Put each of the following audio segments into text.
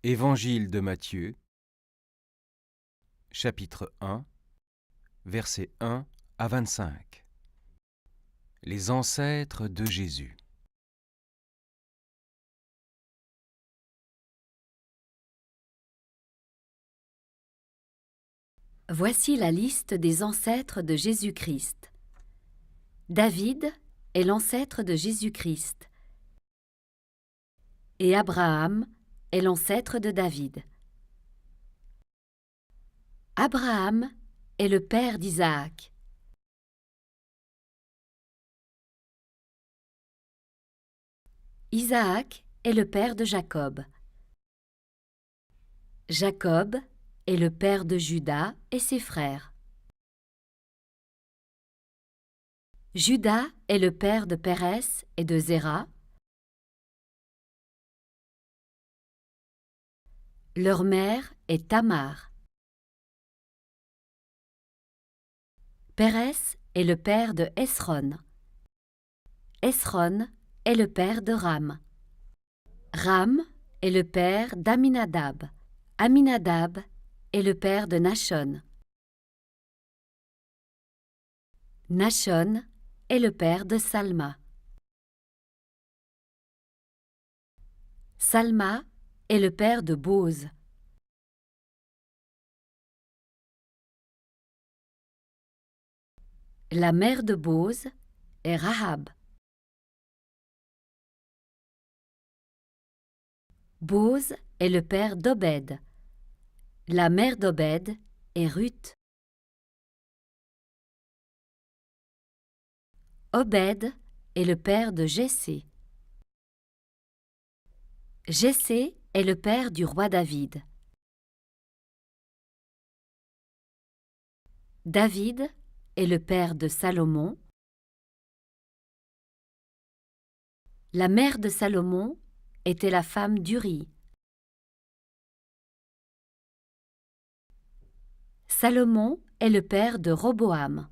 Évangile de Matthieu, chapitre 1, versets 1 à 25. Les ancêtres de Jésus. Voici la liste des ancêtres de Jésus-Christ. David est l'ancêtre de Jésus-Christ et Abraham est l'ancêtre de David. Abraham est le père d'Isaac. Isaac est le père de Jacob. Jacob est le père de Juda et ses frères. Juda est le père de Pérès et de Zéra. Leur mère est Tamar. Pérès est le père de Hesron. Hesron est le père de Ram. Ram est le père d'Aminadab. Aminadab est le père de Nachon. Nachon est le père de Salma. Salma est le père de Boz. La mère de Boz est Rahab. Boz est le père d'Obed. La mère d'Obed est Ruth. Obed est le père de Jessé. Jessé est le père du roi David. David est le père de Salomon. La mère de Salomon était la femme d'Uri. Salomon est le père de Roboam.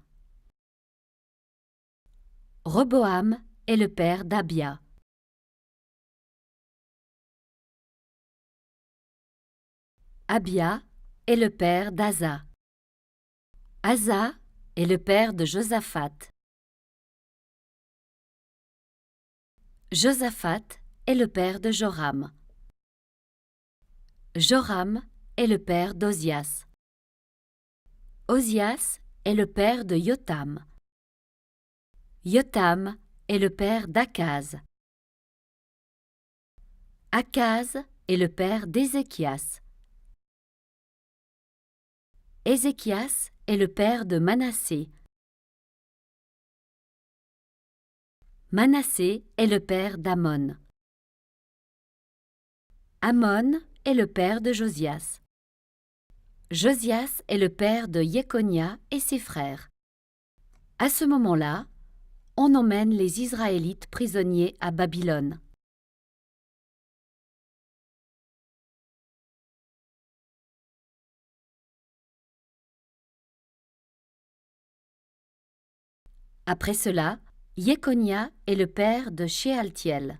Roboam est le père d'Abia. Abia est le père d'Asa. Asa est le père de Josaphat. Josaphat est le père de Joram. Joram est le père d'Ozias. Ozias est le père de Yotam. Yotam est le père d'Akaz. Akaz est le père d'Ézéchias. Ézéchias est le père de Manassé. Manassé est le père d'Amon. Amon est le père de Josias. Josias est le père de Jéconia et ses frères. À ce moment-là, on emmène les Israélites prisonniers à Babylone. Après cela, Jéconia est le père de Shealtiel.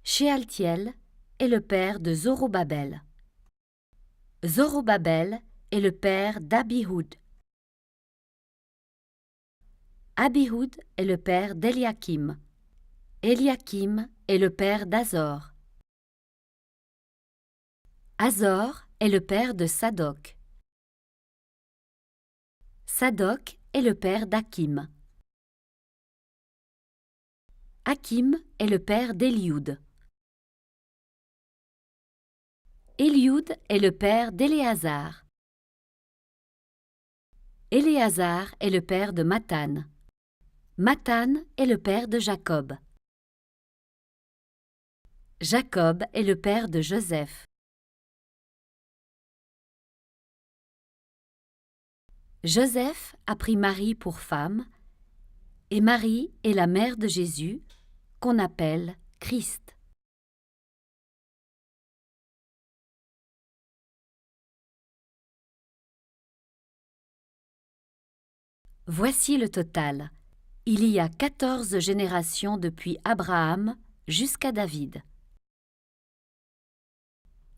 Shealtiel est le père de Zorobabel. Zorobabel est le père d'Abihud. Abihud est le père d'Eliakim. Eliakim est le père d'Azor. Azor est le père de Sadok. Sadok est le père d'Akim. Akim est le père d'Éliud. Éliud est le père d'Éléazar. Éléazar est le père de Mathan. Mathan est le père de Jacob. Jacob est le père de Joseph. Joseph a pris Marie pour femme, et Marie est la mère de Jésus, qu'on appelle Christ. Voici le total. Il y a 14 générations depuis Abraham jusqu'à David.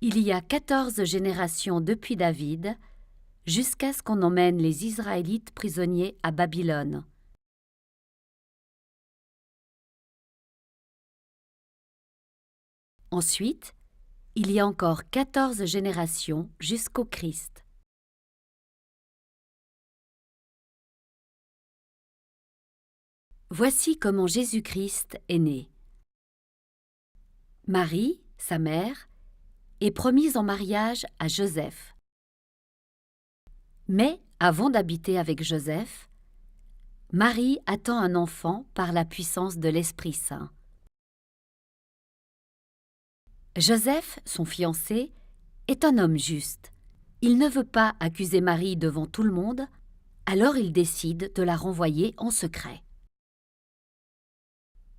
Il y a 14 générations depuis David, jusqu'à ce qu'on emmène les Israélites prisonniers à Babylone. Ensuite, il y a encore 14 générations jusqu'au Christ. Voici comment Jésus-Christ est né. Marie, sa mère, est promise en mariage à Joseph. Mais, avant d'habiter avec Joseph, Marie attend un enfant par la puissance de l'Esprit Saint. Joseph, son fiancé, est un homme juste. Il ne veut pas accuser Marie devant tout le monde, alors il décide de la renvoyer en secret.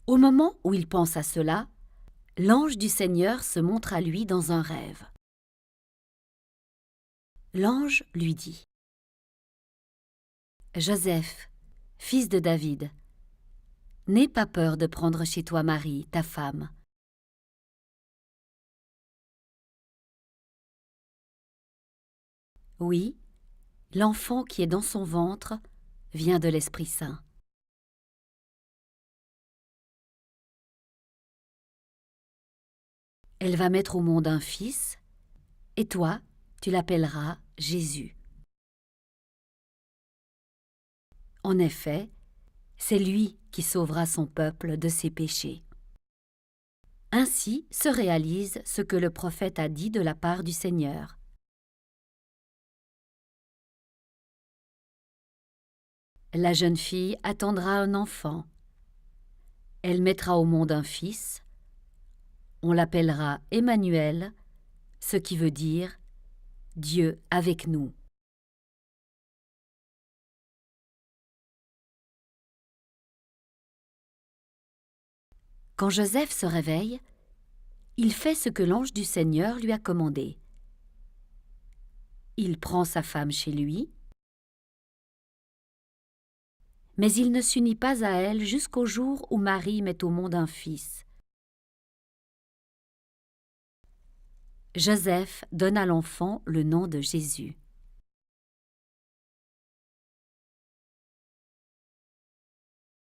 Au moment où il pense à cela, l'ange du Seigneur se montre à lui dans un rêve. L'ange lui dit : « Joseph, fils de David, n'aie pas peur de prendre chez toi Marie, ta femme. Oui, l'enfant qui est dans son ventre vient de l'Esprit Saint. Elle va mettre au monde un fils, et toi, tu l'appelleras Jésus. En effet, c'est lui qui sauvera son peuple de ses péchés. Ainsi se réalise ce que le prophète a dit de la part du Seigneur. La jeune fille attendra un enfant. Elle mettra au monde un fils. On l'appellera Emmanuel, ce qui veut dire « Dieu avec nous ». Quand Joseph se réveille, il fait ce que l'ange du Seigneur lui a commandé. Il prend sa femme chez lui, mais il ne s'unit pas à elle jusqu'au jour où Marie met au monde un fils. Joseph donne à l'enfant le nom de Jésus.